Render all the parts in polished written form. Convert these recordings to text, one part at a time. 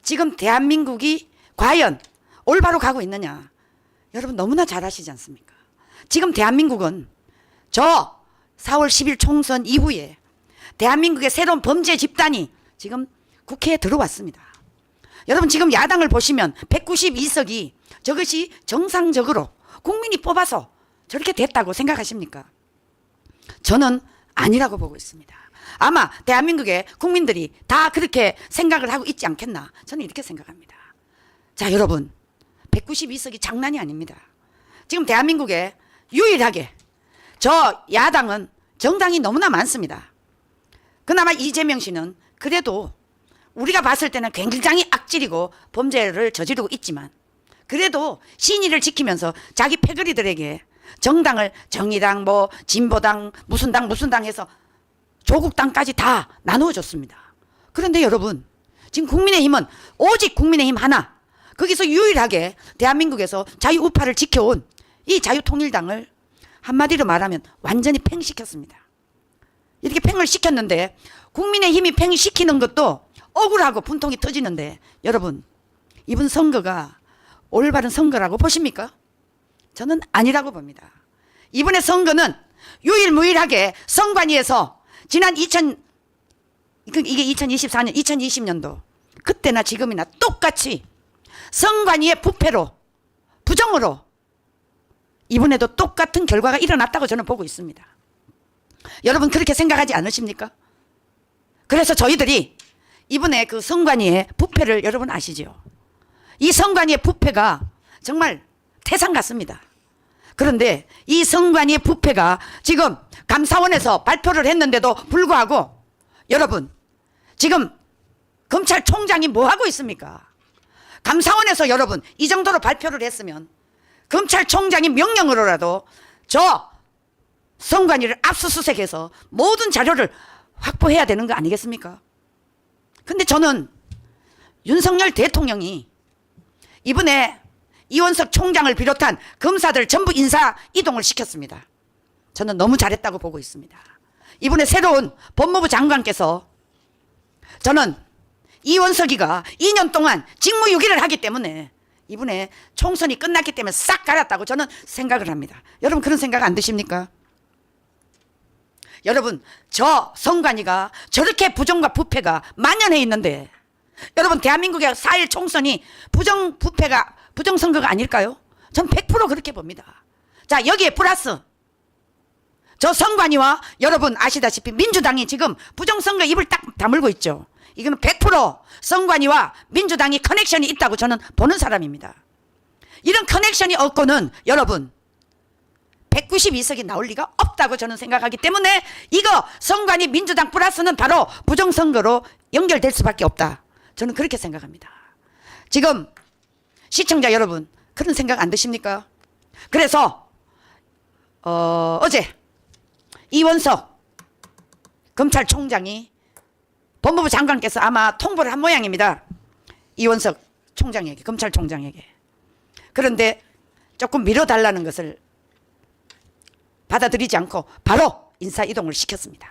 지금 대한민국이 과연 올바로 가고 있느냐? 여러분 너무나 잘 아시지 않습니까? 지금 대한민국은 저 4월 10일 총선 이후에 대한민국의 새로운 범죄 집단이 지금 국회에 들어왔습니다. 여러분 지금 야당을 보시면 192석이 저것이 정상적으로 국민이 뽑아서 저렇게 됐다고 생각하십니까? 저는 아니라고 보고 있습니다. 아마 대한민국의 국민들이 다 그렇게 생각을 하고 있지 않겠나, 저는 이렇게 생각합니다. 자, 여러분 192석이 장난이 아닙니다. 지금 대한민국에 유일하게 저 야당은 정당이 너무나 많습니다. 그나마 이재명 씨는 그래도 우리가 봤을 때는 굉장히 악질이고 범죄를 저지르고 있지만 그래도 신의를 지키면서 자기 패거리들에게 정당을 정의당 뭐 진보당 무슨 당 해서 조국 당까지 다 나누어 줬습니다. 그런데 여러분 지금 국민의힘은 오직 국민의힘 하나, 거기서 유일하게 대한민국에서 자유우파를 지켜온 이 자유통일당을 한마디로 말하면 완전히 팽시켰습니다. 이렇게 팽을 시켰는데 국민의힘이 팽시키는 것도 억울하고 분통이 터지는데 여러분 이번 선거가 올바른 선거라고 보십니까? 저는 아니라고 봅니다. 이번에 선거는 유일무이하게 선관위에서 지난 이게 2024년 2020년도 그때나 지금이나 똑같이 선관위의 부패로 부정으로 이번에도 똑같은 결과가 일어났다고 저는 보고 있습니다. 여러분 그렇게 생각하지 않으십니까? 그래서 저희들이 이번에 그 선관위의 부패를 여러분 아시죠? 이 선관위의 부패가 정말 태산 같습니다. 그런데 이 선관위의 부패가 지금 감사원에서 발표를 했는데도 불구하고 여러분 지금 검찰총장이 뭐 하고 있습니까? 감사원에서 여러분 이 정도로 발표를 했으면 검찰총장이 명령으로라도 저 선관위를 압수수색해서 모든 자료를 확보해야 되는 거 아니겠습니까? 근데 저는 윤석열 대통령이 이번에 이원석 총장을 비롯한 검사들 전부 인사 이동을 시켰습니다. 저는 너무 잘했다고 보고 있습니다. 이번에 새로운 법무부 장관께서 저는 이원석이가 2년 동안 직무유기를 하기 때문에 이번에 총선이 끝났기 때문에 싹 갈았다고 저는 생각을 합니다. 여러분 그런 생각 안 드십니까? 여러분 저 선관위가 저렇게 부정과 부패가 만연해 있는데 여러분 대한민국의 4.1 총선이 부정선거가 아닐까요? 전 100% 그렇게 봅니다. 자 여기에 플러스 저 선관위와 여러분 아시다시피 민주당이 지금 부정선거 입을 딱 다물고 있죠. 이거는 100% 선관위와 민주당이 커넥션이 있다고 저는 보는 사람입니다. 이런 커넥션이 없고는 여러분 192석이 나올 리가 없다고 저는 생각하기 때문에 이거 선관위 민주당 플러스는 바로 부정선거로 연결될 수밖에 없다. 저는 그렇게 생각합니다. 지금 시청자 여러분 그런 생각 안 드십니까? 그래서 어제 이원석 검찰총장이 법무부 장관께서 아마 통보를 한 모양입니다. 이원석 총장에게, 검찰총장에게. 그런데 조금 미뤄달라는 것을 받아들이지 않고 바로 인사 이동을 시켰습니다.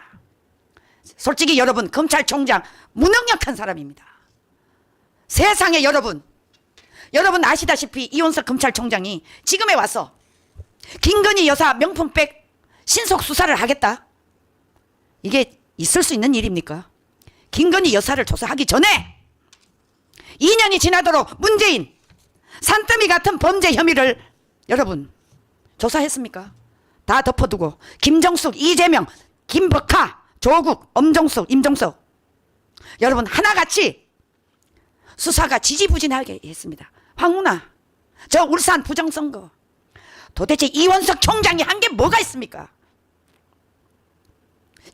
솔직히 여러분 검찰총장 무능력한 사람입니다. 세상에 여러분 아시다시피 이원석 검찰총장이 지금에 와서 김건희 여사 명품백 신속 수사를 하겠다? 이게 있을 수 있는 일입니까? 김건희 여사를 조사하기 전에 2년이 지나도록 문재인 산더미 같은 범죄 혐의를 여러분 조사했습니까? 다 덮어두고 김정숙, 이재명, 김박하, 조국, 엄정숙, 임종석 여러분 하나같이 수사가 지지부진하게 했습니다. 황운하 저 울산 부정선거 도대체 이원석 총장이 한 게 뭐가 있습니까?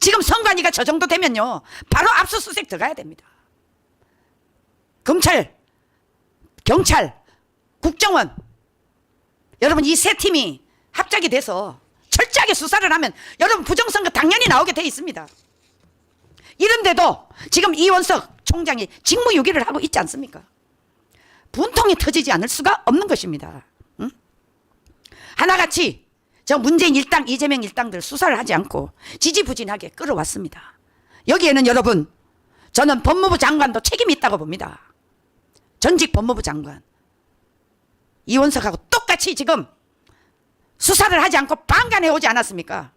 지금 선관위가 저 정도 되면요 바로 압수수색 들어가야 됩니다. 검찰, 경찰, 국정원 여러분 이 세 팀이 합작이 돼서 철저하게 수사를 하면 여러분 부정선거 당연히 나오게 돼 있습니다. 이런데도 지금 이원석 총장이 직무유기를 하고 있지 않습니까? 분통이 터지지 않을 수가 없는 것입니다. 응? 하나같이 저 문재인 일당, 이재명 일당들 수사를 하지 않고 지지부진하게 끌어왔습니다. 여기에는 여러분 저는 법무부 장관도 책임이 있다고 봅니다. 전직 법무부 장관 이원석하고 똑같이 지금 수사를 하지 않고 방관해 오지 않았습니까?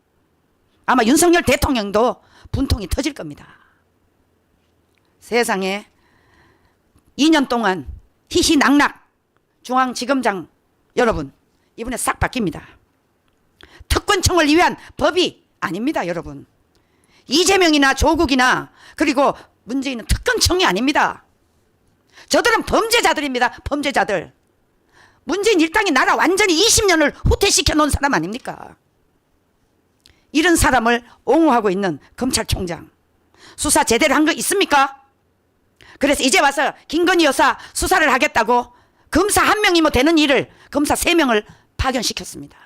아마 윤석열 대통령도 분통이 터질 겁니다. 세상에 2년 동안 희희낙낙 중앙지검장 여러분, 이번에 싹 바뀝니다. 특권청을 위한 법이 아닙니다, 여러분. 이재명이나 조국이나 그리고 문재인은 특권청이 아닙니다. 저들은 범죄자들입니다. 범죄자들. 문재인 일당이 나라 완전히 20년을 후퇴시켜 놓은 사람 아닙니까? 이런 사람을 옹호하고 있는 검찰총장. 수사 제대로 한 거 있습니까? 그래서 이제 와서 김건희 여사 수사를 하겠다고 검사 1명이 뭐 되는 일을 검사 3명을 파견시켰습니다.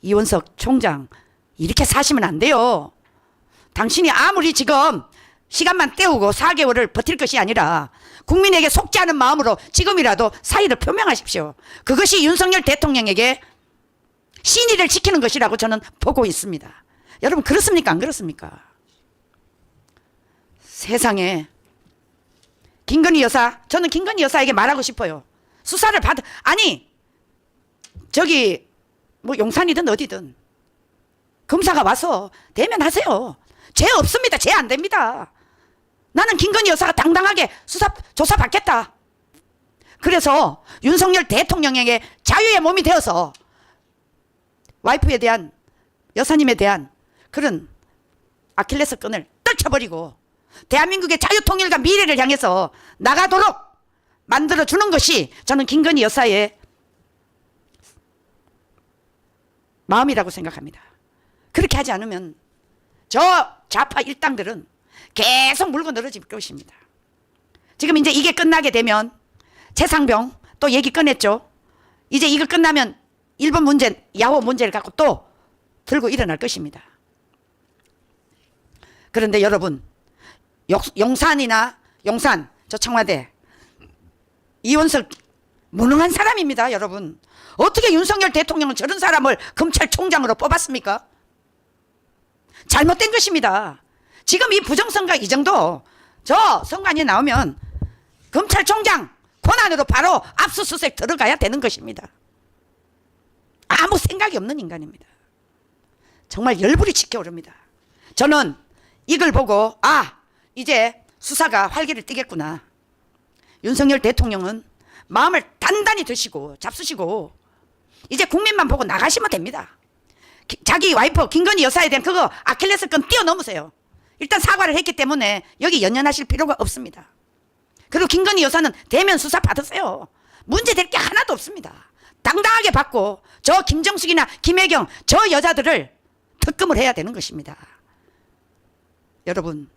이원석 총장, 이렇게 사시면 안 돼요. 당신이 아무리 지금 시간만 때우고 4개월을 버틸 것이 아니라 국민에게 속지 않은 마음으로 지금이라도 사의를 표명하십시오. 그것이 윤석열 대통령에게 신의를 지키는 것이라고 저는 보고 있습니다. 여러분, 그렇습니까? 안 그렇습니까? 세상에 김건희 여사, 저는 김건희 여사에게 말하고 싶어요. 수사를 아니 저기 뭐 용산이든 어디든 검사가 와서 대면하세요. 죄 없습니다. 죄 안 됩니다. 나는 김건희 여사가 당당하게 조사 받겠다. 그래서 윤석열 대통령에게 자유의 몸이 되어서 와이프에 대한, 여사님에 대한 그런 아킬레스건을 떨쳐버리고 대한민국의 자유통일과 미래를 향해서 나가도록 만들어주는 것이 저는 김건희 여사의 마음이라고 생각합니다. 그렇게 하지 않으면 저 좌파 일당들은 계속 물고 늘어질 것입니다. 지금 이제 이게 끝나게 되면 최상병 또 얘기 꺼냈죠. 이제 이거 끝나면 일본 문제, 야후 문제를 갖고 또 들고 일어날 것입니다. 그런데 여러분, 용산 저 청와대 이원석 무능한 사람입니다. 여러분, 어떻게 윤석열 대통령은 저런 사람을 검찰총장으로 뽑았습니까? 잘못된 것입니다. 지금 이 부정선거 이 정도 저 선관위에 나오면 검찰총장 권한으로 바로 압수수색 들어가야 되는 것입니다. 아무 생각이 없는 인간입니다. 정말 열불이 치켜오릅니다. 저는 이걸 보고 이제 수사가 활기를 띠겠구나. 윤석열 대통령은 마음을 단단히 드시고 잡수시고 이제 국민만 보고 나가시면 됩니다. 자기 와이프 김건희 여사에 대한 그거 아킬레스건 뛰어넘으세요. 일단 사과를 했기 때문에 여기 연연하실 필요가 없습니다. 그리고 김건희 여사는 대면 수사 받으세요. 문제될 게 하나도 없습니다. 당당하게 받고 저 김정숙이나 김혜경 저 여자들을 특검을 해야 되는 것입니다. 여러분,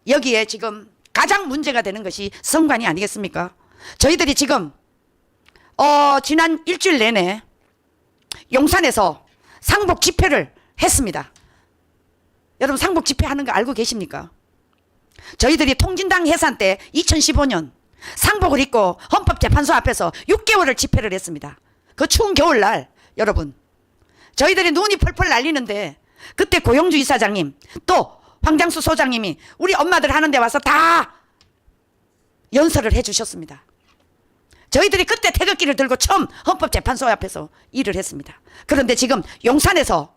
여기에 지금 가장 문제가 되는 것이 선관위 아니겠습니까? 저희들이 지금 지난 일주일 내내 용산에서 상복 집회를 했습니다. 여러분, 상복 집회 하는 거 알고 계십니까? 저희들이 통진당 해산 때 2015년 상복을 입고 헌법재판소 앞에서 6개월을 집회를 했습니다. 그 추운 겨울날 여러분, 저희들이 눈이 펄펄 날리는데 그때 고영주 이사장님 또 황장수 소장님이 우리 엄마들 하는 데 와서 다 연설을 해주셨습니다. 저희들이 그때 태극기를 들고 처음 헌법재판소 앞에서 일을 했습니다. 그런데 지금 용산에서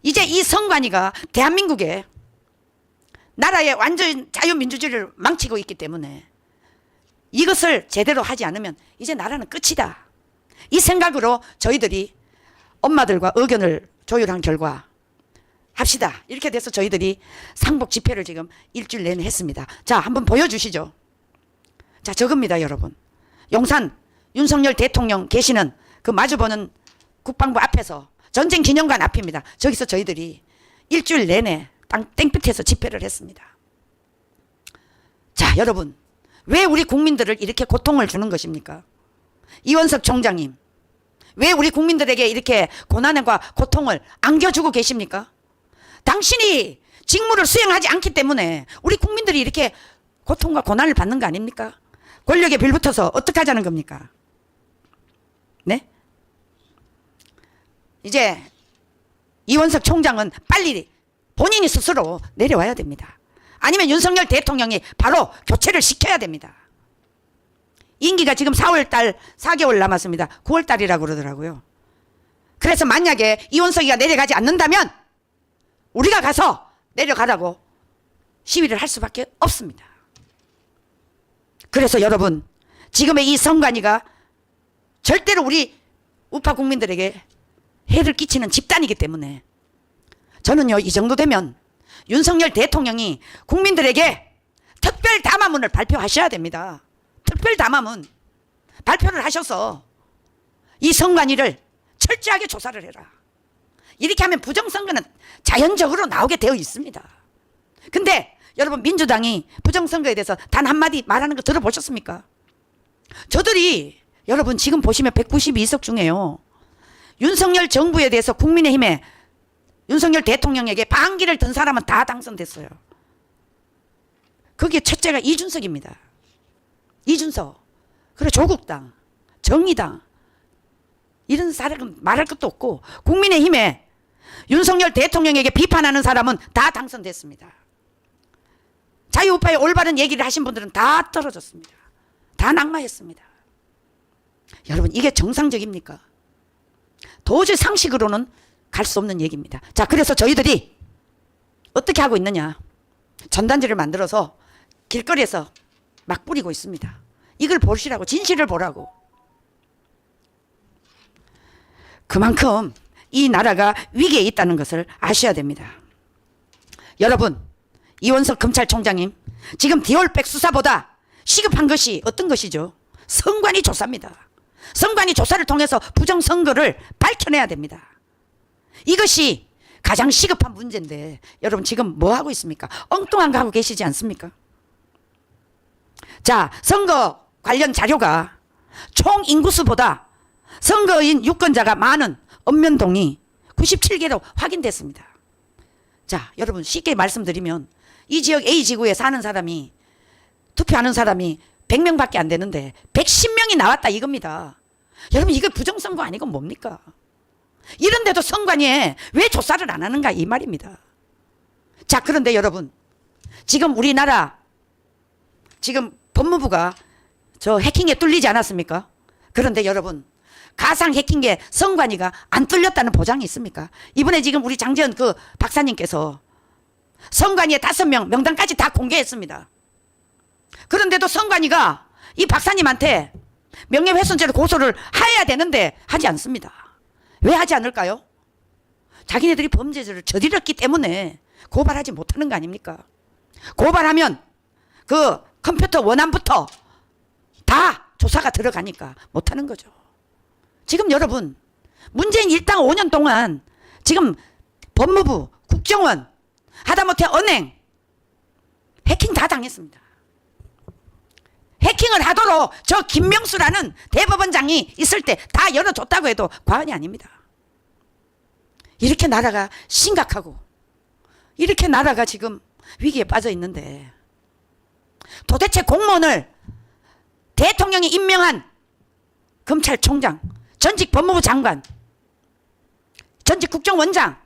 이제 이 선관위가 대한민국의 나라의 완전 자유민주주의를 망치고 있기 때문에 이것을 제대로 하지 않으면 이제 나라는 끝이다. 이 생각으로 저희들이 엄마들과 의견을 조율한 결과 합시다. 이렇게 돼서 저희들이 상복 집회를 지금 일주일 내내 했습니다. 자, 한번 보여주시죠. 자, 저겁니다, 여러분. 용산 윤석열 대통령 계시는 그 마주보는 국방부 앞에서 전쟁기념관 앞입니다. 저기서 저희들이 일주일 내내 땡볕에서 집회를 했습니다. 자, 여러분, 왜 우리 국민들을 이렇게 고통을 주는 것입니까? 이원석 총장님, 왜 우리 국민들에게 이렇게 고난과 고통을 안겨주고 계십니까? 당신이 직무를 수행하지 않기 때문에 우리 국민들이 이렇게 고통과 고난을 받는 거 아닙니까? 권력에 빌붙어서 어떻게 하자는 겁니까? 네? 이제 이원석 총장은 빨리 본인이 스스로 내려와야 됩니다. 아니면 윤석열 대통령이 바로 교체를 시켜야 됩니다. 임기가 지금 4월 달 4개월 남았습니다. 9월 달이라고 그러더라고요. 그래서 만약에 이원석이가 내려가지 않는다면 우리가 가서 내려가라고 시위를 할 수밖에 없습니다. 그래서 여러분, 지금의 이 선관위가 절대로 우리 우파 국민들에게 해를 끼치는 집단이기 때문에 저는요, 이 정도 되면 윤석열 대통령이 국민들에게 특별 담화문을 발표하셔야 됩니다. 특별 담화문 발표를 하셔서 이 선관위를 철저하게 조사를 해라. 이렇게 하면 부정선거는 자연적으로 나오게 되어 있습니다. 근데 여러분, 민주당이 부정선거에 대해서 단 한마디 말하는 거 들어보셨습니까? 저들이 여러분 지금 보시면 192석 중에요, 윤석열 정부에 대해서 국민의힘에 윤석열 대통령에게 반기를 든 사람은 다 당선됐어요. 거기에 첫째가 이준석입니다. 이준석. 그리고 조국당, 정의당, 이런 사람은 말할 것도 없고 국민의힘에 윤석열 대통령에게 비판하는 사람은 다 당선됐습니다. 자유우파의 올바른 얘기를 하신 분들은 다 떨어졌습니다. 다 낙마했습니다. 여러분, 이게 정상적입니까? 도저히 상식으로는 갈 수 없는 얘기입니다. 자, 그래서 저희들이 어떻게 하고 있느냐, 전단지를 만들어서 길거리에서 막 뿌리고 있습니다. 이걸 보시라고, 진실을 보라고. 그만큼 이 나라가 위기에 있다는 것을 아셔야 됩니다. 여러분, 이원석 검찰총장님, 지금 디올백 수사보다 시급한 것이 어떤 것이죠? 선관위 조사입니다. 선관위 조사를 통해서 부정선거를 밝혀내야 됩니다. 이것이 가장 시급한 문제인데 여러분 지금 뭐 하고 있습니까? 엉뚱한 거 하고 계시지 않습니까? 자, 선거 관련 자료가 총 인구수보다 선거인 유권자가 많은 읍면동이 97개로 확인됐습니다. 자, 여러분 쉽게 말씀드리면 이 지역 A지구에 사는 사람이, 투표하는 사람이 100명밖에 안 되는데 110명이 나왔다 이겁니다. 여러분, 이거 부정선거 아니고 뭡니까? 이런데도 선관위에 왜 조사를 안 하는가 이 말입니다. 자, 그런데 여러분, 지금 우리나라 지금 법무부가 저 해킹에 뚫리지 않았습니까? 그런데 여러분, 가상 해킹에 선관위가 안 뚫렸다는 보장이 있습니까? 이번에 지금 우리 장재현 그 박사님께서 선관위에 5명 명단까지 다 공개했습니다. 그런데도 선관위가 이 박사님한테 명예훼손죄로 고소를 해야 되는데 하지 않습니다. 왜 하지 않을까요? 자기네들이 범죄를 저질렀기 때문에 고발하지 못하는 거 아닙니까? 고발하면 그 컴퓨터 원안부터 다 조사가 들어가니까 못하는 거죠. 지금 여러분, 문재인 일당 5년 동안 지금 법무부, 국정원, 하다못해 은행 해킹 다 당했습니다. 해킹을 하도록 저 김명수라는 대법원장이 있을 때 다 열어줬다고 해도 과언이 아닙니다. 이렇게 나라가 심각하고 이렇게 나라가 지금 위기에 빠져 있는데 도대체 공무원을 대통령이 임명한 검찰총장, 전직 법무부 장관, 전직 국정원장,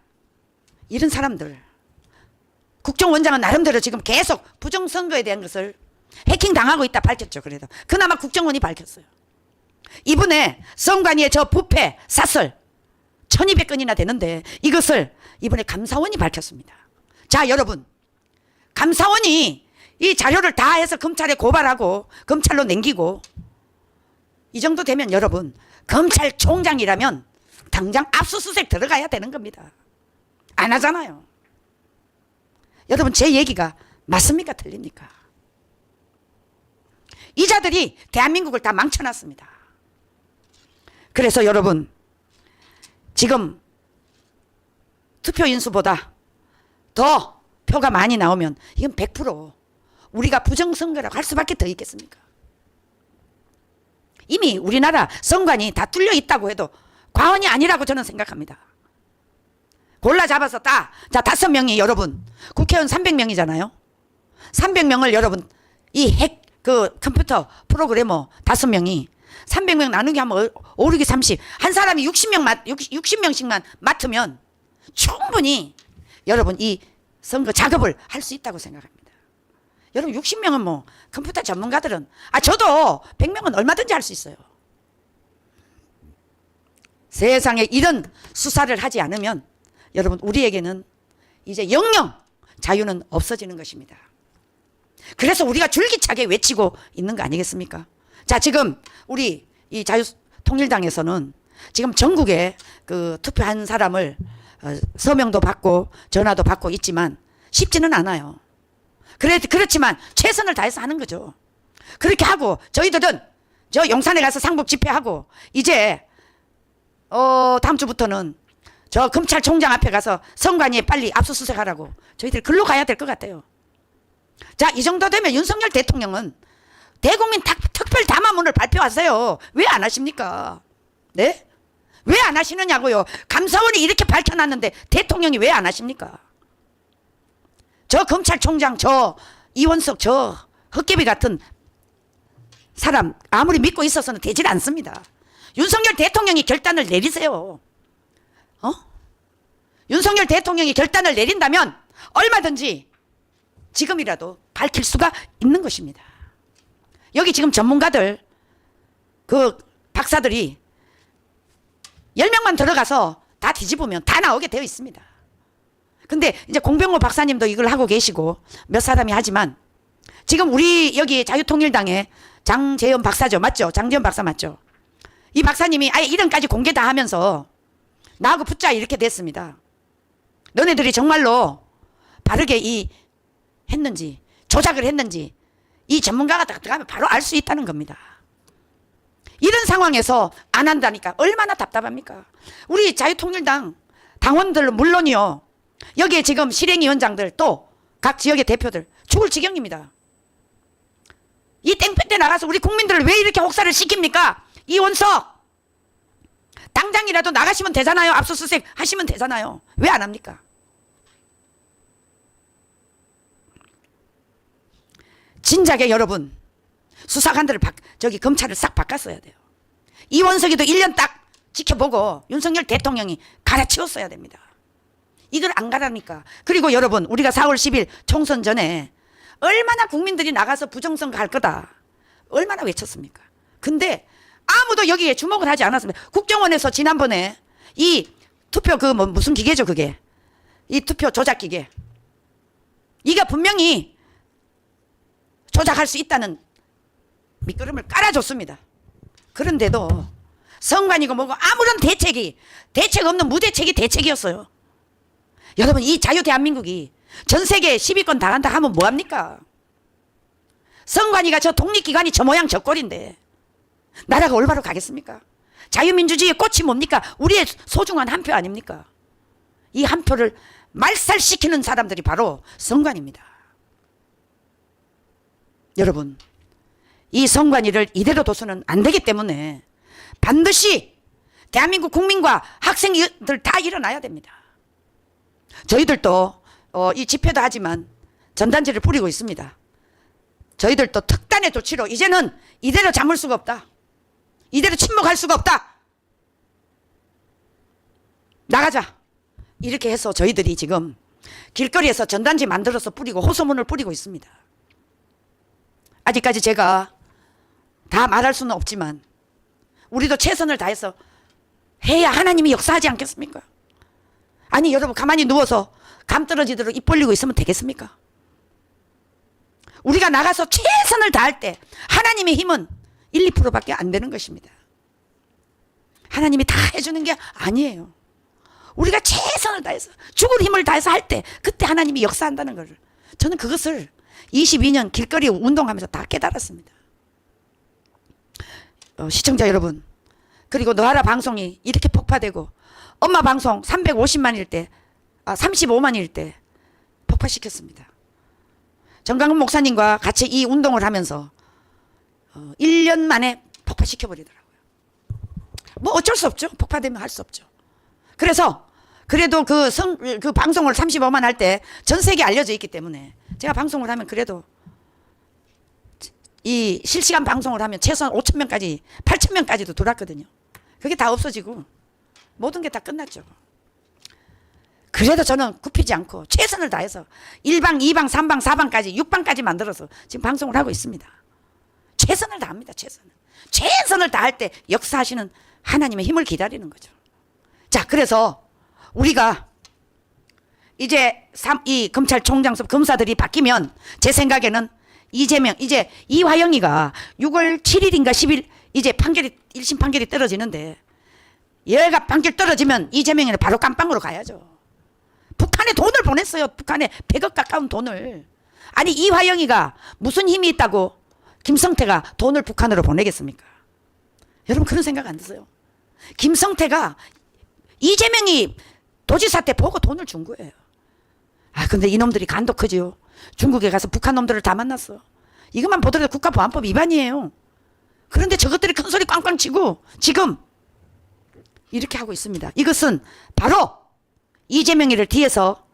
이런 사람들, 국정원장은 나름대로 지금 계속 부정선거에 대한 것을 해킹 당하고 있다 밝혔죠. 그래도 그나마 국정원이 밝혔어요. 이번에 선관위의 저 부패 사설 1200건이나 되는데 이것을 이번에 감사원이 밝혔습니다. 자, 여러분, 감사원이 이 자료를 다 해서 검찰에 고발하고 검찰로 넘기고 이 정도 되면 여러분, 검찰총장이라면 당장 압수수색 들어가야 되는 겁니다. 안 하잖아요. 여러분, 제 얘기가 맞습니까? 틀립니까? 이 자들이 대한민국을 다 망쳐놨습니다. 그래서 여러분, 지금 투표 인수보다 더 표가 많이 나오면 이건 100% 우리가 부정선거라고 할 수밖에 더 있겠습니까? 이미 우리나라 선관이 다 뚫려 있다고 해도 과언이 아니라고 저는 생각합니다. 골라 잡아서 자, 5명이 여러분, 국회의원 300명이잖아요. 300명을 여러분, 이 컴퓨터 프로그래머 5명이 300명 나누기 하면 5, 6이 30. 한 사람이 60명씩만 맡으면 충분히 여러분 이 선거 작업을 할 수 있다고 생각합니다. 여러분 60명은 뭐 컴퓨터 전문가들은 저도 100명은 얼마든지 할 수 있어요. 세상에 이런 수사를 하지 않으면 여러분 우리에게는 이제 영영 자유는 없어지는 것입니다. 그래서 우리가 줄기차게 외치고 있는 거 아니겠습니까? 자, 지금 우리 이 자유통일당에서는 지금 전국에 그 투표한 사람을 서명도 받고 전화도 받고 있지만 쉽지는 않아요. 그렇지만 최선을 다해서 하는 거죠. 그렇게 하고 저희들은 저 용산에 가서 상복 집회하고 이제 다음 주부터는 저 검찰총장 앞에 가서 선관위에 빨리 압수수색하라고 저희들 글로 가야 될 것 같아요. 자, 이 정도 되면 윤석열 대통령은 대국민 특별 담화문을 발표하세요. 왜 안 하십니까? 네? 왜 안 하시느냐고요. 감사원이 이렇게 밝혀놨는데 대통령이 왜 안 하십니까? 저 검찰총장, 저 이원석, 저 헛개비 같은 사람 아무리 믿고 있어서는 되질 않습니다. 윤석열 대통령이 결단을 내리세요. 윤석열 대통령이 결단을 내린다면 얼마든지 지금이라도 밝힐 수가 있는 것입니다. 여기 지금 전문가들 그 박사들이 10명만 들어가서 다 뒤집으면 다 나오게 되어 있습니다. 근데 이제 공병호 박사님도 이걸 하고 계시고 몇 사람이 하지만 지금 우리 여기 자유통일당의 장재현 박사죠. 맞죠? 장재현 박사 맞죠? 이 박사님이 아예 이름까지 공개 다 하면서 나하고 붙자 이렇게 됐습니다. 너네들이 정말로 바르게 했는지 조작을 했는지 이 전문가가 들어가면 바로 알 수 있다는 겁니다. 이런 상황에서 안 한다니까 얼마나 답답합니까? 우리 자유통일당 당원들 물론이요. 여기에 지금 실행위원장들 또 각 지역의 대표들 죽을 지경입니다. 이 땡볕 때 나가서 우리 국민들을 왜 이렇게 혹사를 시킵니까? 이원석 당장이라도 나가시면 되잖아요. 압수수색 하시면 되잖아요. 왜 안 합니까? 진작에 여러분 수사관들을 저기 검찰을 싹 바꿨어야 돼요. 이원석이도 1년 딱 지켜보고 윤석열 대통령이 갈아치웠어야 됩니다. 이걸 안 가라니까. 그리고 여러분 우리가 4월 10일 총선 전에 얼마나 국민들이 나가서 부정선거 할 거다 얼마나 외쳤습니까? 근데 아무도 여기에 주목을 하지 않았습니다. 국정원에서 지난번에 이 투표 무슨 기계죠 그게? 이 투표 조작 기계 이가 분명히 조작할 수 있다는 밑거름을 깔아줬습니다. 그런데도 선관위고 뭐고 아무런 대책 없는 무대책이 대책이었어요. 여러분 이 자유 대한민국이 전 세계 10위권 당한다 하면 뭐합니까? 선관위가 저 독립기관이 저 모양 저 꼴인데 나라가 올바로 가겠습니까? 자유민주주의의 꽃이 뭡니까? 우리의 소중한 한 표 아닙니까? 이 한 표를 말살시키는 사람들이 바로 선관위입니다. 여러분 이 선관위를 이대로 둬서는 안 되기 때문에 반드시 대한민국 국민과 학생들 다 일어나야 됩니다. 저희들도 이 집회도 하지만 전단지를 뿌리고 있습니다. 저희들도 특단의 조치로 이제는 이대로 잠을 수가 없다. 이대로 침묵할 수가 없다. 나가자. 이렇게 해서 저희들이 지금 길거리에서 전단지 만들어서 뿌리고 호소문을 뿌리고 있습니다. 아직까지 제가 다 말할 수는 없지만 우리도 최선을 다해서 해야 하나님이 역사하지 않겠습니까? 아니 여러분 가만히 누워서 감 떨어지도록 입 벌리고 있으면 되겠습니까? 우리가 나가서 최선을 다할 때 하나님의 힘은 1, 2%밖에 안 되는 것입니다. 하나님이 다 해주는 게 아니에요. 우리가 최선을 다해서 죽을 힘을 다해서 할 때 그때 하나님이 역사한다는 것을 저는 그것을 22년 길거리 운동하면서 다 깨달았습니다. 시청자 여러분 그리고 너하라 방송이 이렇게 폭파되고 엄마 방송 350만일 때 35만일 때 폭파시켰습니다. 정강훈 목사님과 같이 이 운동을 하면서 1년 만에 폭파시켜버리더라고요. 뭐 어쩔 수 없죠. 폭파되면 할 수 없죠. 그래서 그래도 그 방송을 35만 할 때 전 세계에 알려져 있기 때문에 제가 방송을 하면 그래도 이 실시간 방송을 하면 최소한 5,000명까지 8,000명까지도 돌았거든요. 그게 다 없어지고 모든 게 다 끝났죠. 그래도 저는 굽히지 않고 최선을 다해서 1방, 2방, 3방, 4방까지 6방까지 만들어서 지금 방송을 하고 있습니다. 최선을 다합니다. 최선을 다할 때 역사하시는 하나님의 힘을 기다리는 거죠. 자, 그래서 우리가 이제 이 검찰총장급 검사들이 바뀌면 제 생각에는 이재명, 이제 이화영이가 6월 7일인가 10일 이제 판결이 1심 판결이 떨어지는데 얘가 판결 떨어지면 이재명이는 바로 깜빵으로 가야죠. 북한에 돈을 보냈어요. 북한에 100억 가까운 돈을. 아니 이화영이가 무슨 힘이 있다고 김성태가 돈을 북한으로 보내겠습니까? 여러분 그런 생각 안 드세요? 김성태가 이재명이 도지사 때 보고 돈을 준 거예요. 아 근데 이놈들이 간도 크지요. 중국에 가서 북한 놈들을 다 만났어. 이것만 보더라도 국가보안법 위반이에요. 그런데 저것들이 큰 소리 꽝꽝 치고 지금 이렇게 하고 있습니다. 이것은 바로 이재명이를 뒤에서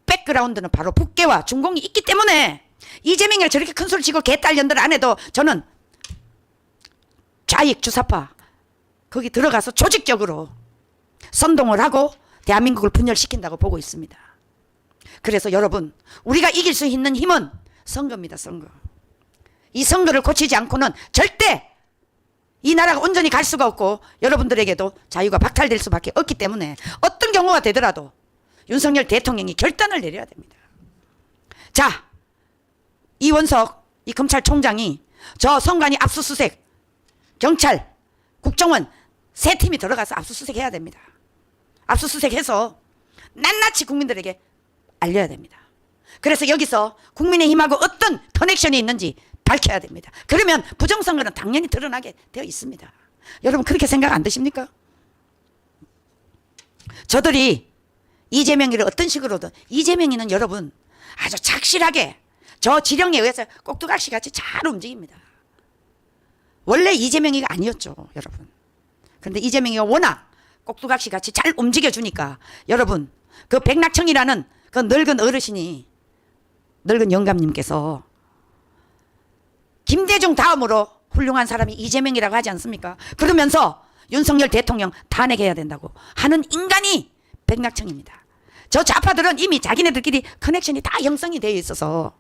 백그라운드는 바로 북계와 중공이 있기 때문에 이재명이를 저렇게 큰 소리 치고 개딸년들 안 해도 저는 좌익 주사파 거기 들어가서 조직적으로 선동을 하고 대한민국을 분열시킨다고 보고 있습니다. 그래서 여러분 우리가 이길 수 있는 힘은 선거입니다. 선거. 이 선거를 고치지 않고는 절대 이 나라가 온전히 갈 수가 없고 여러분들에게도 자유가 박탈될 수밖에 없기 때문에 어떤 경우가 되더라도 윤석열 대통령이 결단을 내려야 됩니다. 자, 이원석 이 검찰총장이 저 선관위 압수수색 경찰 국정원 세 팀이 들어가서 압수수색해야 됩니다. 압수수색해서 낱낱이 국민들에게 알려야 됩니다. 그래서 여기서 국민의힘하고 어떤 커넥션이 있는지 밝혀야 됩니다. 그러면 부정선거는 당연히 드러나게 되어 있습니다. 여러분 그렇게 생각 안 드십니까? 저들이 이재명이를 어떤 식으로든 이재명이는 여러분 아주 착실하게 저 지령에 의해서 꼭두각시 같이 잘 움직입니다. 원래 이재명이가 아니었죠 여러분. 그런데 이재명이가 워낙 꼭두각시 같이 잘 움직여주니까 여러분 그 백낙청이라는 그 늙은 어르신이 늙은 영감님께서 김대중 다음으로 훌륭한 사람이 이재명이라고 하지 않습니까? 그러면서 윤석열 대통령 탄핵해야 된다고 하는 인간이 백낙청입니다. 저 좌파들은 이미 자기네들끼리 커넥션이 다 형성이 되어 있어서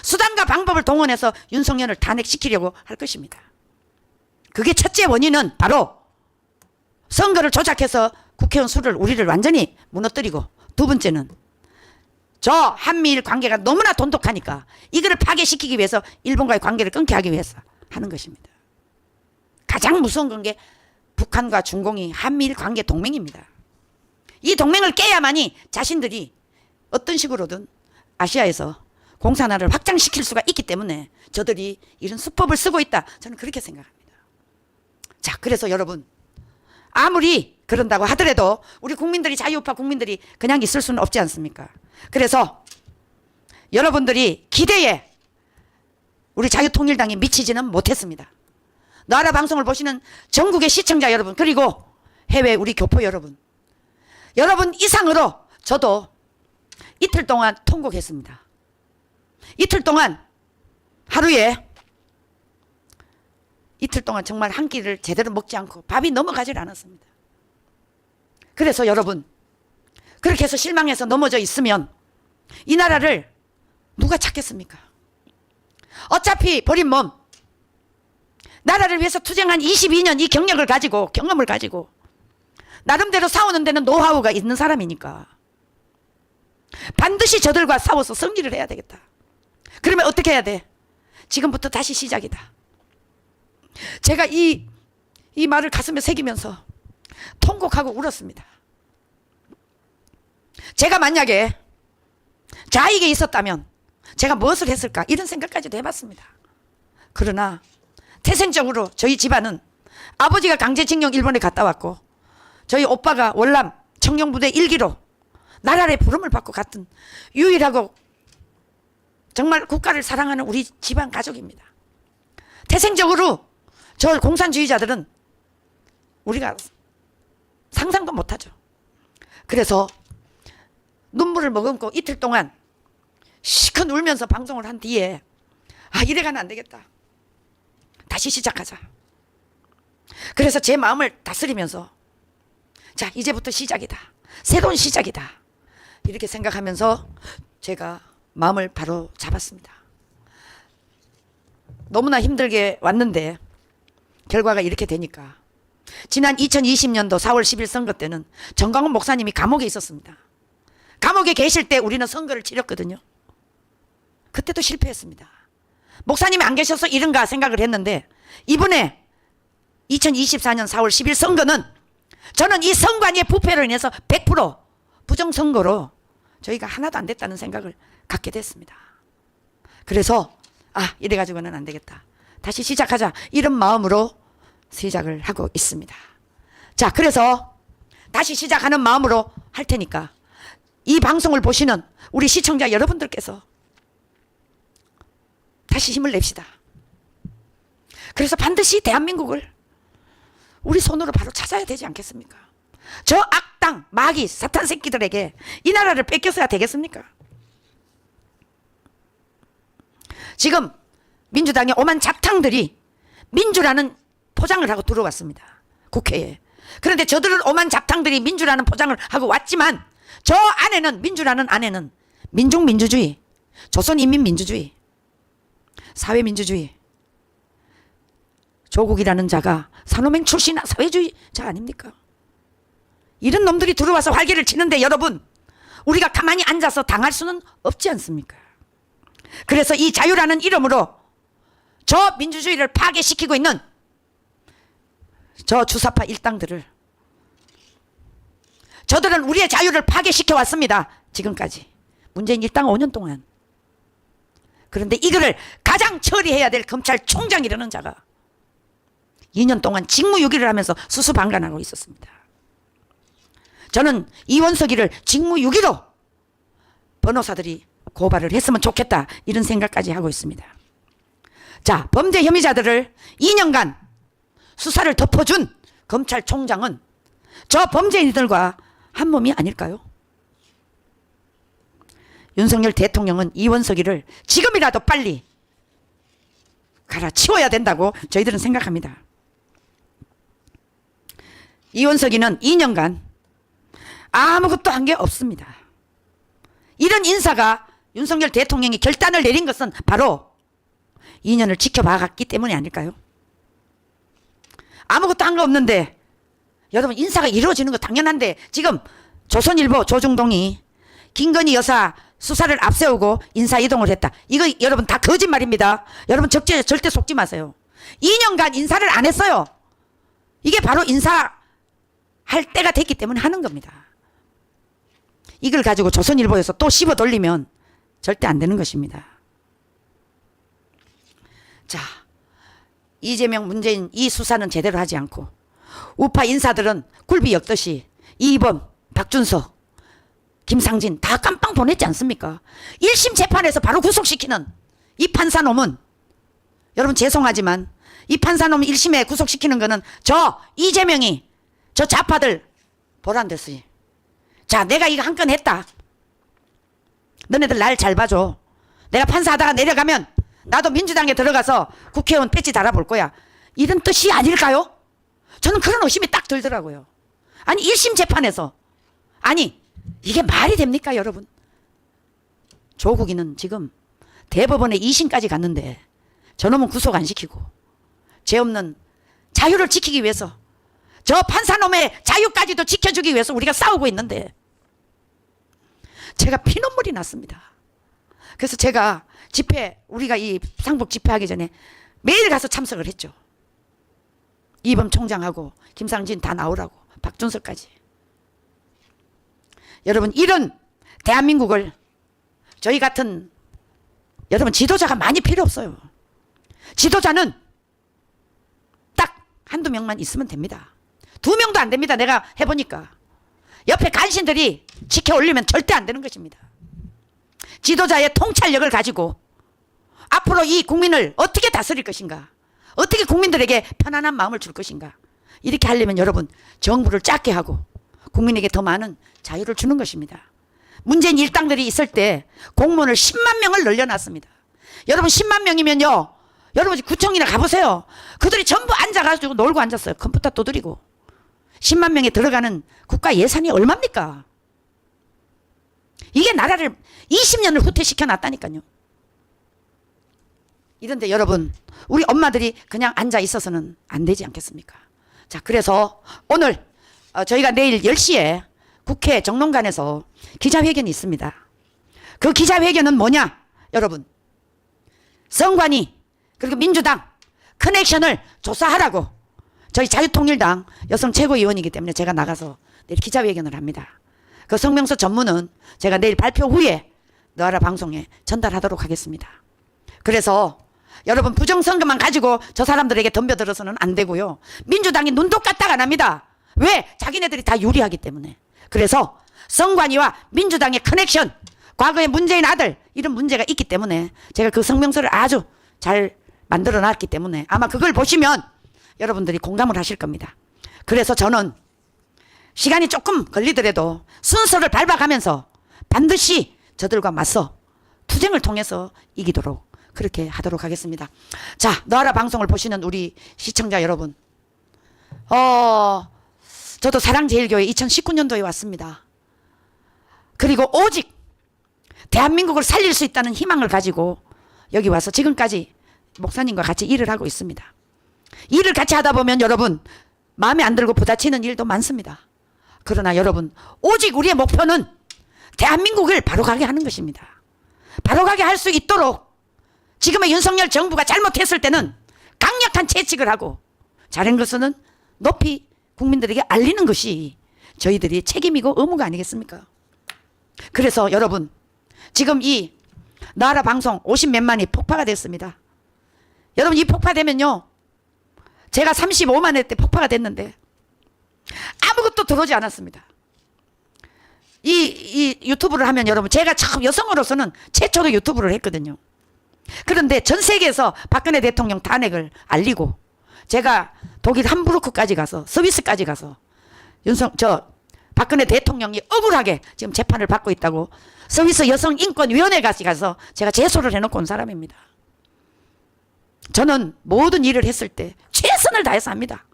수단과 방법을 동원해서 윤석열을 탄핵시키려고 할 것입니다. 그게 첫째 원인은 바로 선거를 조작해서 국회의원 수를 우리를 완전히 무너뜨리고 두 번째는 저 한미일 관계가 너무나 돈독하니까 이거를 파괴시키기 위해서 일본과의 관계를 끊게 하기 위해서 하는 것입니다. 가장 무서운 건 게 북한과 중공이 한미일 관계 동맹입니다. 이 동맹을 깨야만이 자신들이 어떤 식으로든 아시아에서 공산화를 확장시킬 수가 있기 때문에 저들이 이런 수법을 쓰고 있다. 저는 그렇게 생각합니다. 자, 그래서 여러분 아무리 그런다고 하더라도 우리 국민들이 자유우파 국민들이 그냥 있을 수는 없지 않습니까? 그래서 여러분들이 기대에 우리 자유통일당이 미치지는 못했습니다. 나라 방송을 보시는 전국의 시청자 여러분 그리고 해외 우리 교포 여러분 여러분 이상으로 저도 이틀 동안 통곡했습니다. 이틀 동안 하루에 이틀 동안 정말 한 끼를 제대로 먹지 않고 밥이 넘어가질 않았습니다. 그래서 여러분 그렇게 해서 실망해서 넘어져 있으면 이 나라를 누가 찾겠습니까? 어차피 버린 몸 나라를 위해서 투쟁한 22년 이 경력을 가지고 경험을 가지고 나름대로 싸우는 데는 노하우가 있는 사람이니까 반드시 저들과 싸워서 승리를 해야 되겠다. 그러면 어떻게 해야 돼? 지금부터 다시 시작이다. 제가 이 말을 가슴에 새기면서 통곡하고 울었습니다. 제가 만약에 좌익에 있었다면 제가 무엇을 했을까 이런 생각까지도 해봤습니다. 그러나 태생적으로 저희 집안은 아버지가 강제징용 일본에 갔다 왔고 저희 오빠가 월남 청룡부대 1기로 나라의 부름을 받고 갔던 유일하고 정말 국가를 사랑하는 우리 집안 가족입니다. 태생적으로 저 공산주의자들은 우리가 상상도 못하죠. 그래서 눈물을 머금고 이틀 동안 시큰 울면서 방송을 한 뒤에 아 이래가면 안 되겠다. 다시 시작하자. 그래서 제 마음을 다스리면서 자 이제부터 시작이다. 새로운 시작이다. 이렇게 생각하면서 제가 마음을 바로 잡았습니다. 너무나 힘들게 왔는데 결과가 이렇게 되니까 지난 2020년도 4월 10일 선거 때는 정광훈 목사님이 감옥에 있었습니다. 감옥에 계실 때 우리는 선거를 치렀거든요. 그때도 실패했습니다. 목사님이 안 계셔서 이런가 생각을 했는데 이번에 2024년 4월 10일 선거는 저는 이 선관위의 부패로 인해서 100% 부정선거로 저희가 하나도 안 됐다는 생각을 갖게 됐습니다. 그래서 이래가지고는 안 되겠다. 다시 시작하자. 이런 마음으로 시작을 하고 있습니다. 자, 그래서 다시 시작하는 마음으로 할 테니까 이 방송을 보시는 우리 시청자 여러분들께서 다시 힘을 냅시다. 그래서 반드시 대한민국을 우리 손으로 바로 찾아야 되지 않겠습니까? 저 악당, 마귀, 사탄 새끼들에게 이 나라를 뺏겨서야 되겠습니까? 지금 민주당의 오만 잡탕들이 민주라는 포장을 하고 들어왔습니다. 국회에. 그런데 저들은 오만 잡탕들이 민주라는 포장을 하고 왔지만 저 안에는 민주라는 안에는 민중민주주의, 조선인민민주주의, 사회민주주의, 조국이라는 자가 산호맹 출신 사회주의자 아닙니까? 이런 놈들이 들어와서 활개를 치는데 여러분 우리가 가만히 앉아서 당할 수는 없지 않습니까? 그래서 이 자유라는 이름으로 저 민주주의를 파괴시키고 있는 저 주사파 일당들을 저들은 우리의 자유를 파괴시켜 왔습니다. 지금까지 문재인 일당 5년 동안. 그런데 이거를 가장 처리해야 될 검찰총장이라는 자가 2년 동안 직무유기를 하면서 수수방관하고 있었습니다. 저는 이원석이를 직무유기로 변호사들이 고발을 했으면 좋겠다 이런 생각까지 하고 있습니다. 자, 범죄 혐의자들을 2년간 수사를 덮어준 검찰총장은 저 범죄인들과 한 몸이 아닐까요? 윤석열 대통령은 이원석이를 지금이라도 빨리 갈아치워야 된다고 저희들은 생각합니다. 이원석이는 2년간 아무것도 한 게 없습니다. 이런 인사가 윤석열 대통령이 결단을 내린 것은 바로 2년을 지켜봐갔기 때문이 아닐까요? 아무것도 한 거 없는데 여러분 인사가 이루어지는 거 당연한데 지금 조선일보 조중동이 김건희 여사 수사를 앞세우고 인사 이동을 했다. 이거 여러분 다 거짓말입니다. 여러분 절대 속지 마세요. 2년간 인사를 안 했어요. 이게 바로 인사할 때가 됐기 때문에 하는 겁니다. 이걸 가지고 조선일보에서 또 씹어 돌리면 절대 안 되는 것입니다. 자, 이재명 문재인 이 수사는 제대로 하지 않고 우파 인사들은 굴비 엮듯이 이범, 박준서, 김상진 다 깜빵 보냈지 않습니까? 1심 재판에서 바로 구속시키는 이 판사놈은 여러분 죄송하지만 이 판사놈 1심에 구속시키는 거는 저 이재명이 저 좌파들 보란 듯이 자 내가 이거 한 건 했다. 너네들 날 잘 봐줘. 내가 판사하다가 내려가면 나도 민주당에 들어가서 국회의원 배지 달아볼 거야. 이런 뜻이 아닐까요? 저는 그런 의심이 딱 들더라고요. 아니 1심 재판에서 아니 이게 말이 됩니까 여러분? 조국이는 지금 대법원에 2심까지 갔는데 저놈은 구속 안 시키고 죄 없는 자유를 지키기 위해서 저 판사놈의 자유까지도 지켜주기 위해서 우리가 싸우고 있는데 제가 피눈물이 났습니다. 그래서 제가 집회 우리가 이 상북 집회하기 전에 매일 가서 참석을 했죠. 이범 총장하고 김상진 다 나오라고 박준석까지. 여러분 이런 대한민국을 저희 같은 여러분 지도자가 많이 필요 없어요. 지도자는 딱 한두 명만 있으면 됩니다. 2명도 안 됩니다. 내가 해보니까. 옆에 간신들이 지켜 올리면 절대 안 되는 것입니다. 지도자의 통찰력을 가지고 앞으로 이 국민을 어떻게 다스릴 것인가, 어떻게 국민들에게 편안한 마음을 줄 것인가, 이렇게 하려면 여러분 정부를 작게 하고 국민에게 더 많은 자유를 주는 것입니다. 문재인 일당들이 있을 때 공무원을 10만 명을 늘려놨습니다. 여러분 10만 명이면요 여러분 구청이나 가보세요. 그들이 전부 앉아가지고 놀고 앉았어요. 컴퓨터 두드리고. 10만 명에 들어가는 국가 예산이 얼마입니까? 이게 나라를 20년을 후퇴시켜 놨다니까요. 이런데 여러분, 우리 엄마들이 그냥 앉아 있어서는 안 되지 않겠습니까? 자, 그래서 오늘 저희가 내일 10시에 국회 정론관에서 기자회견이 있습니다. 그 기자회견은 뭐냐? 여러분, 선관위 그리고 민주당 커넥션을 조사하라고 저희 자유통일당 여성 최고위원이기 때문에 제가 나가서 내일 기자회견을 합니다. 그 성명서 전문은 제가 내일 발표 후에 너하라 방송에 전달하도록 하겠습니다. 그래서 여러분, 부정선거만 가지고 저 사람들에게 덤벼들어서는 안 되고요. 민주당이 눈도 까딱 안 합니다. 왜? 자기네들이 다 유리하기 때문에. 그래서 선관위와 민주당의 커넥션, 과거에 문재인 아들 이런 문제가 있기 때문에 제가 그 성명서를 아주 잘 만들어 놨기 때문에 아마 그걸 보시면 여러분들이 공감을 하실 겁니다. 그래서 저는 시간이 조금 걸리더라도 순서를 밟아가면서 반드시 저들과 맞서 투쟁을 통해서 이기도록 그렇게 하도록 하겠습니다. 자, 너하라 방송을 보시는 우리 시청자 여러분, 저도 사랑제일교회 2019년도에 왔습니다. 그리고 오직 대한민국을 살릴 수 있다는 희망을 가지고 여기 와서 지금까지 목사님과 같이 일을 하고 있습니다. 일을 같이 하다 보면 여러분, 마음에 안 들고 부딪히는 일도 많습니다. 그러나 여러분, 오직 우리의 목표는 대한민국을 바로가게 하는 것입니다. 바로가게 할 수 있도록 지금의 윤석열 정부가 잘못했을 때는 강력한 채찍을 하고 잘한 것은 높이 국민들에게 알리는 것이 저희들이 책임이고 의무가 아니겠습니까? 그래서 여러분, 지금 이 너하라 방송 50몇만이 폭파가 됐습니다. 여러분, 이 폭파되면요, 제가 35만 회 때 폭파가 됐는데 아무것도 들어오지 않았습니다. 이 유튜브를 하면 여러분, 제가 참 여성으로서는 최초로 유튜브를 했거든요. 그런데 전 세계에서 박근혜 대통령 탄핵을 알리고 제가 독일 함부르크까지 가서 스위스까지 가서 박근혜 대통령이 억울하게 지금 재판을 받고 있다고 스위스 여성인권위원회까지 가서 제가 제소를 해놓고 온 사람입니다. 저는 모든 일을 했을 때 최선을 다해서 합니다.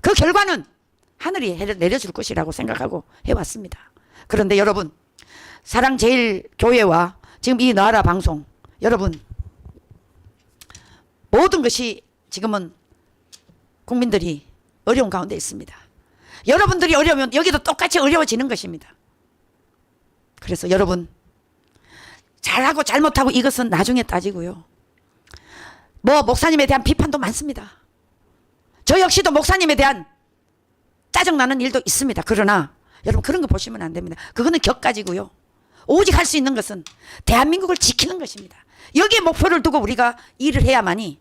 그 결과는 하늘이 내려줄 것이라고 생각하고 해왔습니다. 그런데 여러분, 사랑제일교회와 지금 이 너하라 방송, 여러분, 모든 것이 지금은 국민들이 어려운 가운데 있습니다. 여러분들이 어려우면 여기도 똑같이 어려워지는 것입니다. 그래서 여러분, 잘하고 잘못하고 이것은 나중에 따지고요. 목사님에 대한 비판도 많습니다. 저 역시도 목사님에 대한 짜증나는 일도 있습니다. 그러나 여러분, 그런 거 보시면 안 됩니다. 그거는 격가지고요. 오직 할 수 있는 것은 대한민국을 지키는 것입니다. 여기에 목표를 두고 우리가 일을 해야만이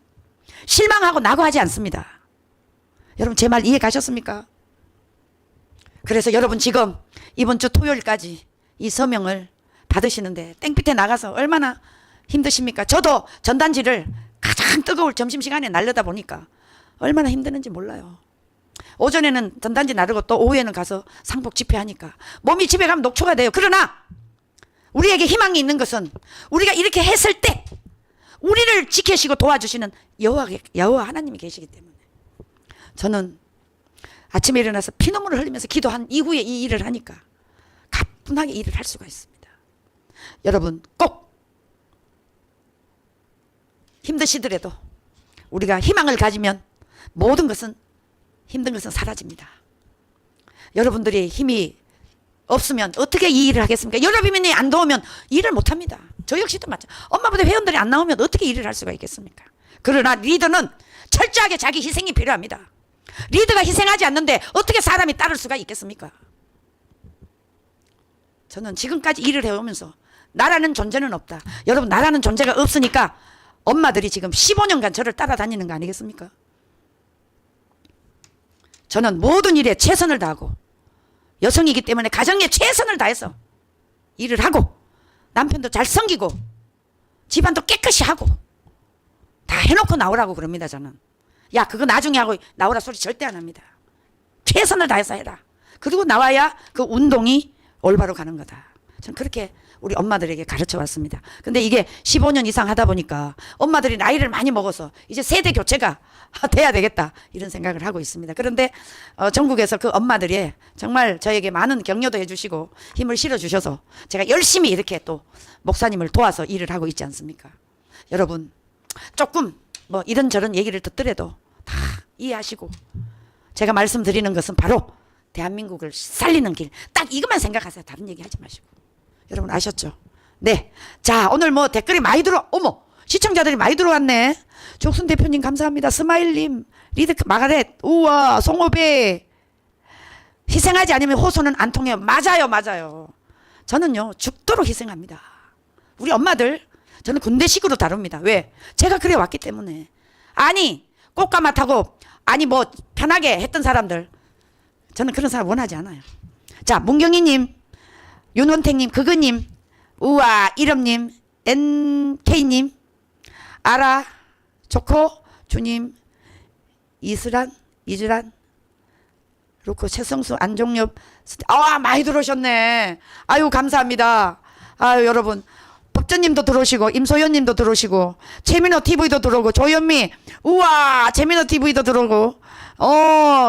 실망하고 낙오하지 않습니다. 여러분, 제 말 이해 가셨습니까? 그래서 여러분, 지금 이번 주 토요일까지 이 서명을 받으시는데 땡빛에 나가서 얼마나 힘드십니까? 저도 전단지를 가장 뜨거울 점심시간에 날려다 보니까 얼마나 힘드는지 몰라요. 오전에는 전단지 나르고 또 오후에는 가서 상복 집회하니까 몸이 집에 가면 녹초가 돼요. 그러나 우리에게 희망이 있는 것은 우리가 이렇게 했을 때 우리를 지키시고 도와주시는 여호와 하나님이 계시기 때문에 저는 아침에 일어나서 피눈물을 흘리면서 기도한 이후에 이 일을 하니까 가뿐하게 일을 할 수가 있습니다. 여러분, 꼭 힘드시더라도 우리가 희망을 가지면 모든 것은, 힘든 것은 사라집니다. 여러분들이 힘이 없으면 어떻게 이 일을 하겠습니까? 여러분이 안 도우면 일을 못합니다. 저 역시도 마찬가지. 엄마부터 회원들이 안 나오면 어떻게 일을 할 수가 있겠습니까? 그러나 리더는 철저하게 자기 희생이 필요합니다. 리더가 희생하지 않는데 어떻게 사람이 따를 수가 있겠습니까? 저는 지금까지 일을 해오면서 나라는 존재는 없다. 여러분, 나라는 존재가 없으니까 엄마들이 지금 15년간 저를 따라다니는 거 아니겠습니까? 저는 모든 일에 최선을 다하고 여성이기 때문에 가정에 최선을 다해서 일을 하고 남편도 잘 섬기고 집안도 깨끗이 하고 다 해놓고 나오라고 그럽니다. 저는 야, 그거 나중에 하고 나오라 소리 절대 안 합니다. 최선을 다해서 해라. 그리고 나와야 그 운동이 올바로 가는 거다. 저는 그렇게 우리 엄마들에게 가르쳐 왔습니다. 근데 이게 15년 이상 하다 보니까 엄마들이 나이를 많이 먹어서 이제 세대 교체가 돼야 되겠다 이런 생각을 하고 있습니다. 그런데 전국에서 그 엄마들이 정말 저에게 많은 격려도 해주시고 힘을 실어주셔서 제가 열심히 이렇게 또 목사님을 도와서 일을 하고 있지 않습니까? 여러분 조금 뭐 이런저런 얘기를 듣더라도 다 이해하시고 제가 말씀드리는 것은 바로 대한민국을 살리는 길, 딱 이것만 생각하세요. 다른 얘기 하지 마시고. 여러분 아셨죠? 네. 자, 오늘 뭐 댓글이 많이 어머, 시청자들이 많이 들어왔네. 족순 대표님 감사합니다. 스마일님, 리드 마가렛, 우와, 송호배. 희생하지 않으면 호소는 안 통해요. 맞아요, 맞아요. 저는요, 죽도록 희생합니다. 우리 엄마들, 저는 군대식으로 다룹니다. 왜? 제가 그래 왔기 때문에. 아니, 꽃가마 타고, 아니, 뭐, 편하게 했던 사람들. 저는 그런 사람 원하지 않아요. 자, 문경희님, 윤원택님, 그거님, 우와, 이름님, NK님, 아라, 조코, 주님, 이슬한, 이주란, 루코, 최성수, 안종엽, 많이 들어오셨네. 아유, 감사합니다. 아유, 여러분. 법전님도 들어오시고, 임소연님도 들어오시고, 최민호 TV도 들어오고, 조현미, 우와, 최민호 TV도 들어오고,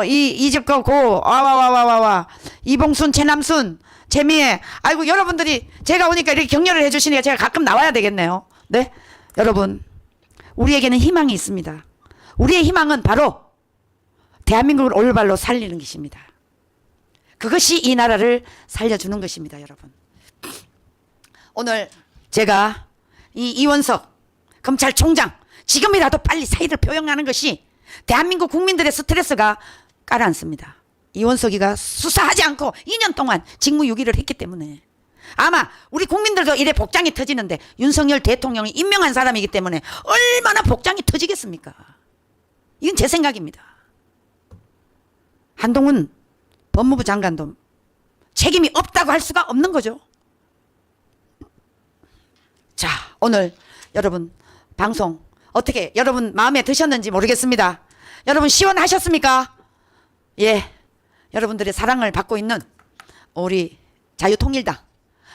이집거 고, 와. 이봉순, 최남순, 재미에, 아이고, 여러분들이 제가 오니까 이렇게 격려를 해주시니까 제가 가끔 나와야 되겠네요. 네? 여러분, 우리에게는 희망이 있습니다. 우리의 희망은 바로 대한민국을 올바로 살리는 것입니다. 그것이 이 나라를 살려주는 것입니다, 여러분. 오늘 제가 이 이원석 검찰총장 지금이라도 빨리 사의를 표명하는 것이 대한민국 국민들의 스트레스가 가라앉습니다. 이원석이가 수사하지 않고 2년 동안 직무유기를 했기 때문에 아마 우리 국민들도 이래 복장이 터지는데 윤석열 대통령이 임명한 사람이기 때문에 얼마나 복장이 터지겠습니까? 이건 제 생각입니다. 한동훈 법무부 장관도 책임이 없다고 할 수가 없는 거죠. 자, 오늘 여러분 방송 어떻게 여러분 마음에 드셨는지 모르겠습니다. 여러분 시원하셨습니까? 예, 여러분들의 사랑을 받고 있는 우리 자유통일당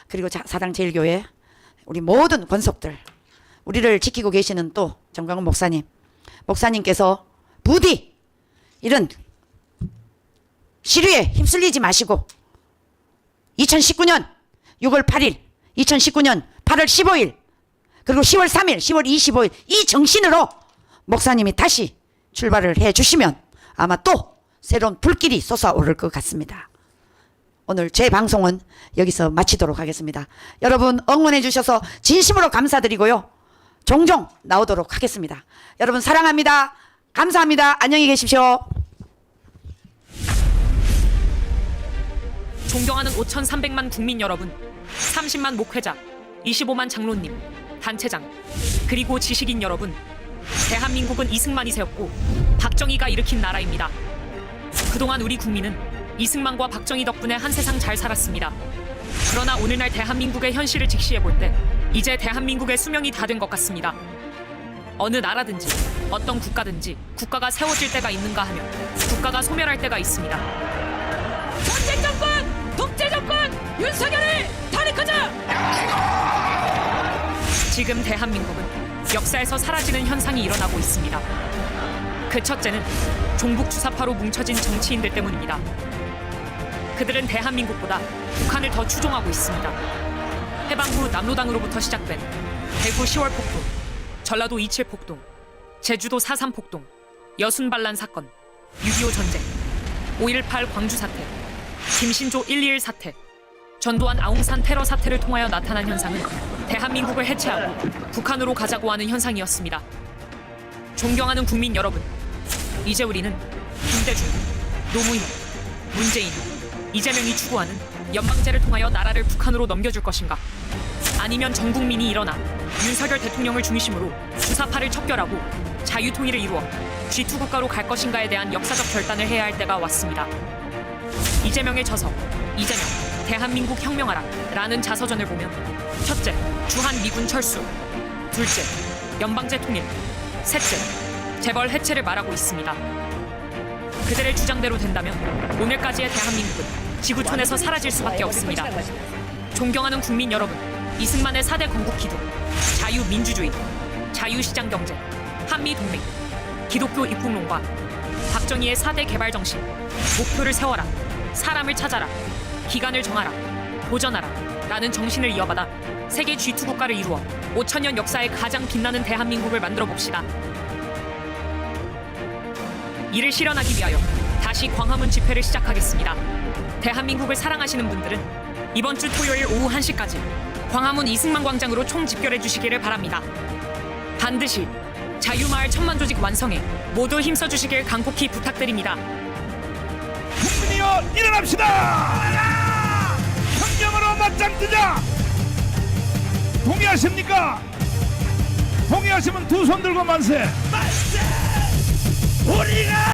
그리고 사랑제일교회 우리 모든 권속들 우리를 지키고 계시는 또 정광훈 목사님께서 부디 이런 시류에 휩쓸리지 마시고 2019년 6월 8일 2019년 8월 15일 그리고 10월 3일 10월 25일 이 정신으로 목사님이 다시 출발을 해 주시면 아마 또 새로운 불길이 솟아오를 것 같습니다. 오늘 제 방송은 여기서 마치도록 하겠습니다. 여러분 응원해 주셔서 진심으로 감사드리고요. 종종 나오도록 하겠습니다. 여러분 사랑합니다. 감사합니다. 안녕히 계십시오. 존경하는 5,300만 국민 여러분, 30만 목회자, 25만 장로님, 단체장, 그리고 지식인 여러분, 대한민국은 이승만이 세웠고 박정희가 일으킨 나라입니다. 그동안 우리 국민은 이승만과 박정희 덕분에 한 세상 잘 살았습니다. 그러나 오늘날 대한민국의 현실을 직시해볼 때 이제 대한민국의 수명이 다 된 것 같습니다. 어느 나라든지 어떤 국가든지 국가가 세워질 때가 있는가 하면 국가가 소멸할 때가 있습니다. 전쟁 정권, 독재 정권, 윤석열을 탄핵하자! 지금 대한민국은 역사에서 사라지는 현상이 일어나고 있습니다. 그 첫째는 종북 주사파로 뭉쳐진 정치인들 때문입니다. 그들은 대한민국보다 북한을 더 추종하고 있습니다. 해방 후 남로당으로부터 시작된 대구 10월 폭동, 전라도 27 폭동, 제주도 4.3 폭동, 여순 반란 사건, 6.25 전쟁, 5.18 광주 사태, 김신조 121 사태, 전두환 아웅산 테러 사태를 통하여 나타난 현상은 대한민국을 해체하고 북한으로 가자고 하는 현상이었습니다. 존경하는 국민 여러분, 이제 우리는 김대중, 노무현, 문재인, 이재명이 추구하는 연방제를 통하여 나라를 북한으로 넘겨줄 것인가? 아니면 전 국민이 일어나 윤석열 대통령을 중심으로 주사파를 척결하고 자유통일을 이루어 G2 국가로 갈 것인가에 대한 역사적 결단을 해야 할 때가 왔습니다. 이재명의 저서 이재명 대한민국 혁명하라 라는 자서전을 보면 첫째, 주한 미군 철수, 둘째, 연방제 통일, 셋째, 재벌 해체를 말하고 있습니다. 그들의 주장대로 된다면 오늘까지의 대한민국은 지구촌에서 사라질 수밖에 없습니다. 존경하는 국민 여러분, 이승만의 4대 건국 기둥, 자유민주주의, 자유시장경제, 한미동맹, 기독교 입국론과 박정희의 4대 개발 정신, 목표를 세워라, 사람을 찾아라, 기간을 정하라, 도전하라 라는 정신을 이어받아 세계 G2 국가를 이루어 5천년 역사에 가장 빛나는 대한민국을 만들어 봅시다. 이를 실현하기 위하여 다시 광화문 집회를 시작하겠습니다. 대한민국을 사랑하시는 분들은 이번 주 토요일 오후 1시까지 광화문 이승만 광장으로 총집결해 주시기를 바랍니다. 반드시 자유마을 천만 조직 완성에 모두 힘써 주시길 간곡히 부탁드립니다. 국민이여 일어납시다. 혁명으로 맞짱 뜨자. 동의하십니까? 동의하시면 두 손 들고 만세. 우리가